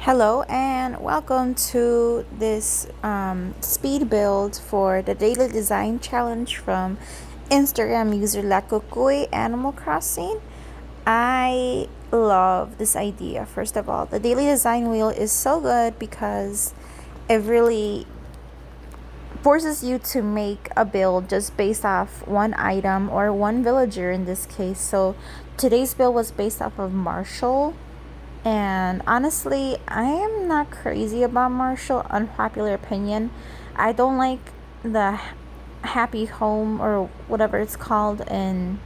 Hello and welcome to this speed build for the daily design challenge from Instagram user Lakukui Animal Crossing. I love this idea. First of all, the daily design wheel is so good because it really forces you to make a build just based off one item or one villager in this case. So today's build was based off of Marshal. And honestly, I am not crazy about Marshall. Unpopular opinion. I don't like the happy home or whatever it's called in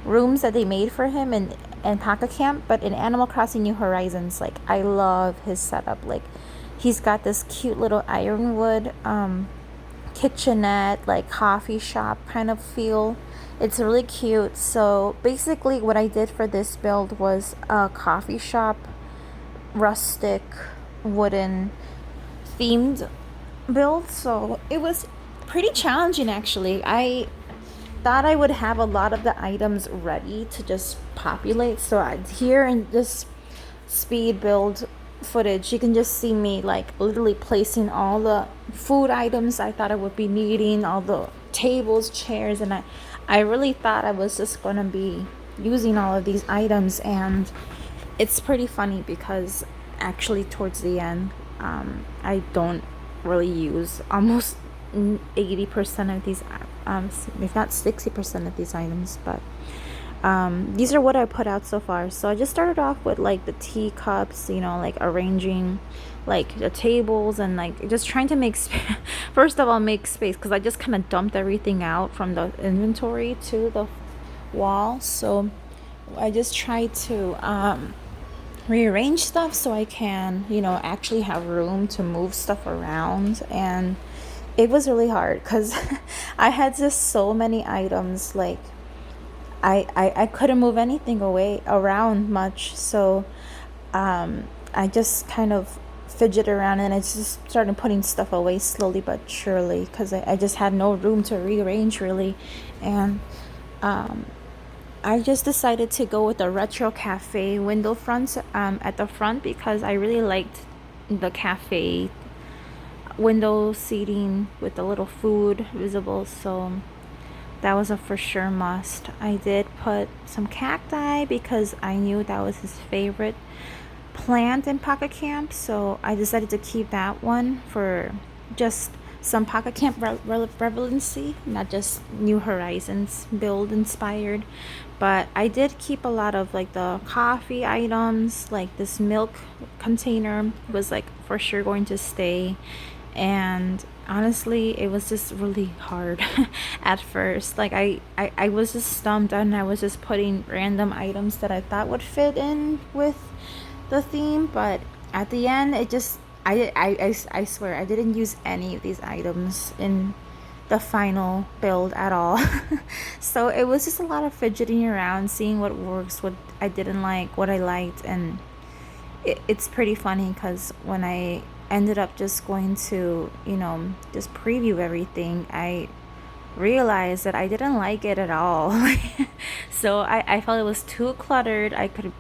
rooms that they made for him in Pocket Camp. But in Animal Crossing New Horizons, like I love his setup. Like he's got this cute little ironwood kitchenette, like coffee shop kind of feel. It's really cute. So basically, what I did for this build was a coffee shop rustic wooden themed build. So it was pretty challenging actually. I thought I would have a lot of the items ready to just populate. So here in this speed build footage, you can just see me like literally placing all the food items I thought I would be needing, all the tables, chairs, and I really thought I was just gonna be using all of these items. And it's pretty funny because actually towards the end, I don't really use almost 80% of these, if not 60% of these items. But these are what I put out so far. So I just started off with like the teacups, like arranging like the tables and like just trying to make first of all make space because I just kind of dumped everything out from the inventory to the wall. So I just tried to rearrange stuff so I can, actually have room to move stuff around. And it was really hard because I had just so many items. Like I couldn't move anything away around much. So I just kind of fidget around and I just started putting stuff away slowly but surely because I just had no room to rearrange really. And I just decided to go with the retro cafe window fronts at the front because I really liked the cafe window seating with the little food visible. So that was a for sure must. I did put some cacti because I knew that was his favorite plant in Pocket Camp. So I decided to keep that one for just some Pocket Camp relevancy, not just New Horizons build inspired. But I did keep a lot of like the coffee items, like this milk container was like for sure going to stay. And honestly, it was just really hard at first. Like I was just stumped and I was just putting random items that I thought would fit in with the theme. But at the end, it just I swear I didn't use any of these items in the final build at all. So it was just a lot of fidgeting around, seeing what works, what I didn't like, what I liked. And it's pretty funny because when I ended up just going to, just preview everything, I realized that I didn't like it at all. So I felt it was too cluttered. I could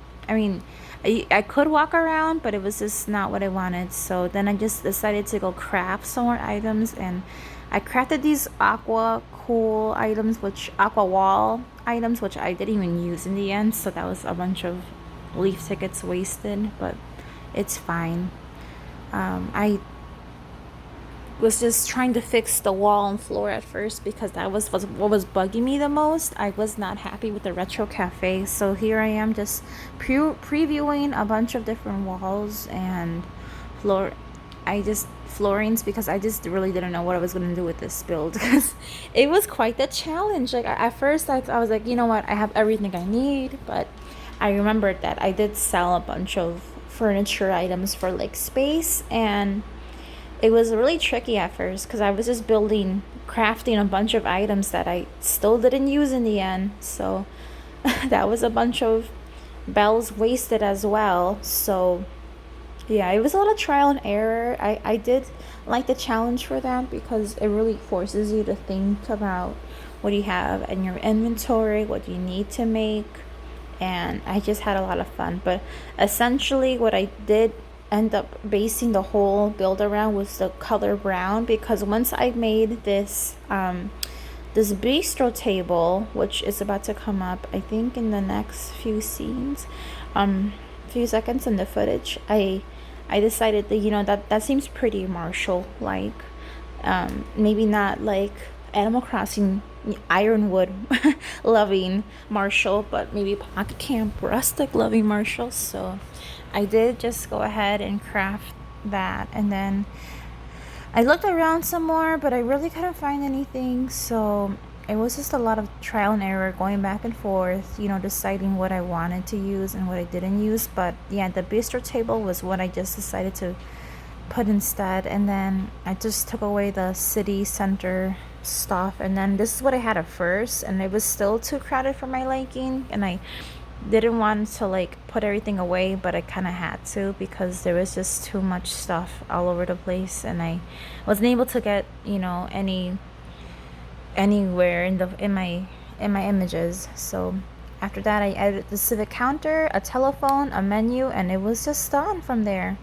walk around, but it was just not what I wanted. So then I just decided to go craft some more items, and I crafted these aqua cool items, which aqua wall items, which I didn't even use in the end. So that was a bunch of leaf tickets wasted, but it's fine. I was just trying to fix the wall and floor at first because that was what was bugging me the most. I was not happy with the retro cafe. So here I am just previewing a bunch of different walls and floorings because I just really didn't know what I was going to do with this build because it was quite the challenge. Like at first I was like, you know what, I have everything I need. But I remembered that I did sell a bunch of furniture items for like space, and it was really tricky at first because I was just crafting a bunch of items that I still didn't use in the end. So that was a bunch of bells wasted as well. So yeah, it was a lot of trial and error. I did like the challenge for that because it really forces you to think about what you have in your inventory, what you need to make. And I just had a lot of fun. But essentially what I did end up basing the whole build around was the color brown, because once I made this this bistro table, which is about to come up I think in the next few scenes, few seconds in the footage, I decided that, you know, that seems pretty Marshall like. Maybe not like Animal Crossing Ironwood loving Marshall, but maybe Pocket Camp Rustic loving Marshall. So I did just go ahead and craft that, and then I looked around some more, but I really couldn't find anything. So it was just a lot of trial and error, going back and forth, you know, deciding what I wanted to use and what I didn't use. But yeah, the bistro table was what I just decided to put instead, and then I just took away the city center stuff, and then this is what I had at first, and it was still too crowded for my liking, and I didn't want to like put everything away, but I kind of had to, because there was just too much stuff all over the place, and I wasn't able to get, you know, anywhere in my images. So after that, I added the civic counter, a telephone, a menu, and it was just done from there.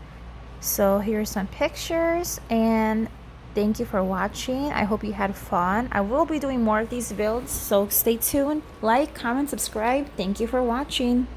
So here's some pictures, and thank you for watching. I hope you had fun. I will be doing more of these builds, so stay tuned. Like, comment, subscribe. Thank you for watching.